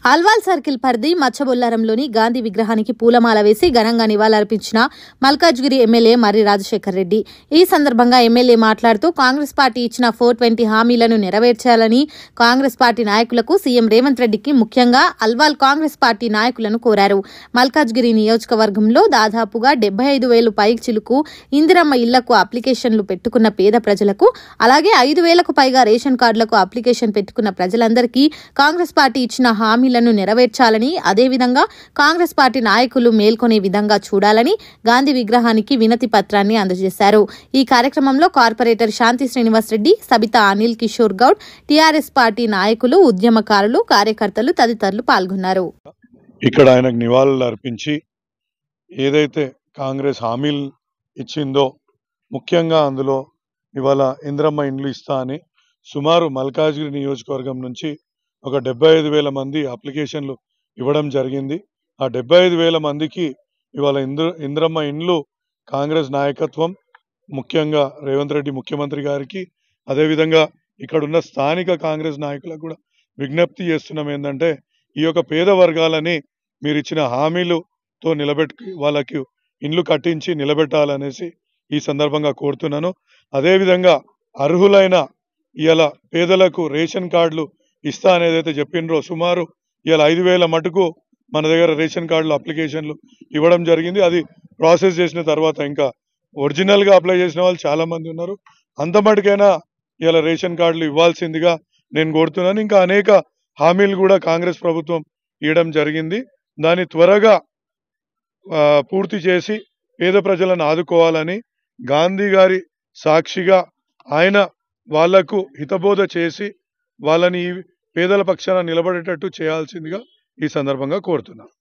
Alwal circle పరిధి మచ్చబొల్లారంలోని గాంధీ విగ్రహానికి పూలమాల వేసి ఘనంగా నివాళులర్పించిన మల్కాజ్గిరి ఎమ్మెల్యే మర్రి రాజశేఖర్ రెడ్డి. ఈ సందర్భంగా ఎమ్మెల్యే మాట్లాడుతూ కాంగ్రెస్ పార్టీ ఇచ్చిన 420 హామీలను నెరవేర్చాలని కాంగ్రెస్ పార్టీ నాయకులకు సీఎం రేవంత్ రెడ్డికి ముఖ్యంగా అల్వాల్ కాంగ్రెస్ పార్టీ నాయకులను కోరారు. మల్కాజ్గిరి నియోజకవర్గంలో దాదాపుగా 75,000 పైచిలుకు ఇందిరమ్మ ఇళ్లకు అప్లికేషన్లు పెట్టుకున్న పేద ప్రజలకు, అలాగే 5,000కు పైగా రేషన్ కార్డులకు అప్లికేషన్ పెట్టుకున్న ప్రజలందరికీ కాంగ్రెస్ పార్టీ ఇచ్చిన హామీలను నెరవేర్చాలని, అదేవిధంగా కాంగ్రెస్ పార్టీ నాయకులు మేల్కొనే విధంగా చూడాలని గాంధీ విగ్రహానికి వినతి పత్రాన్ని అందజేశారు. ఈ కార్యక్రమంలో కార్పొరేటర్ శాంతి శ్రీనివాస్ రెడ్డి, సబితా అనిల్ కిషోర్ గౌడ్, టీఆర్ఎస్ పార్టీ నాయకులు, ఉద్యమకారులు, కార్యకర్తలు తదితరులు పాల్గొన్నారు. ఇక్కడ ఆయనకు నివాళులు అర్పించి ఏదైతే కాంగ్రెస్ హామీలు ఇచ్చిందో, ముఖ్యంగా అందులో ఇవాళ ఇందిరమ్మ ఇండ్లు ఇస్తా అని సుమారు మల్కాజ్గిరి నియోజకవర్గం నుంచి ఒక 75,000 మంది అప్లికేషన్లు ఇవ్వడం జరిగింది. ఆ 75,000 మందికి ఇవాళ ఇందిరమ్మ ఇండ్లు కాంగ్రెస్ నాయకత్వం, ముఖ్యంగా రేవంత్ రెడ్డి ముఖ్యమంత్రి గారికి, అదేవిధంగా ఇక్కడున్న స్థానిక కాంగ్రెస్ నాయకులకు కూడా విజ్ఞప్తి చేస్తున్నాం. ఏంటంటే ఈ యొక్క పేద వర్గాలని మీరు ఇచ్చిన హామీలుతో వాళ్ళకి ఇండ్లు కట్టించి నిలబెట్టాలనేసి ఈ సందర్భంగా కోరుతున్నాను. అదేవిధంగా అర్హులైన ఇవాళ పేదలకు రేషన్ కార్డులు ఇస్తా అనేదైతే చెప్పినరో, సుమారు ఇవాళ 5,000 మటుకు మన దగ్గర రేషన్ కార్డులు అప్లికేషన్లు ఇవ్వడం జరిగింది. అది ప్రాసెస్ చేసిన తర్వాత ఇంకా ఒరిజినల్గా అప్లై చేసిన వాళ్ళు చాలా మంది ఉన్నారు. అంత మటుకైనా ఇవాళ రేషన్ కార్డులు ఇవ్వాల్సిందిగా నేను కోరుతున్నాను. ఇంకా అనేక హామీలు కూడా కాంగ్రెస్ ప్రభుత్వం ఇవ్వడం జరిగింది. దాన్ని త్వరగా పూర్తి చేసి పేద ప్రజలను ఆదుకోవాలని గాంధీ గారి సాక్షిగా ఆయన వాళ్లకు హితబోధ చేసి వాళ్ళని పేదల పక్షాన నిలబడేటట్టు చేయాల్సిందిగా ఈ సందర్భంగా కోరుతున్నాను.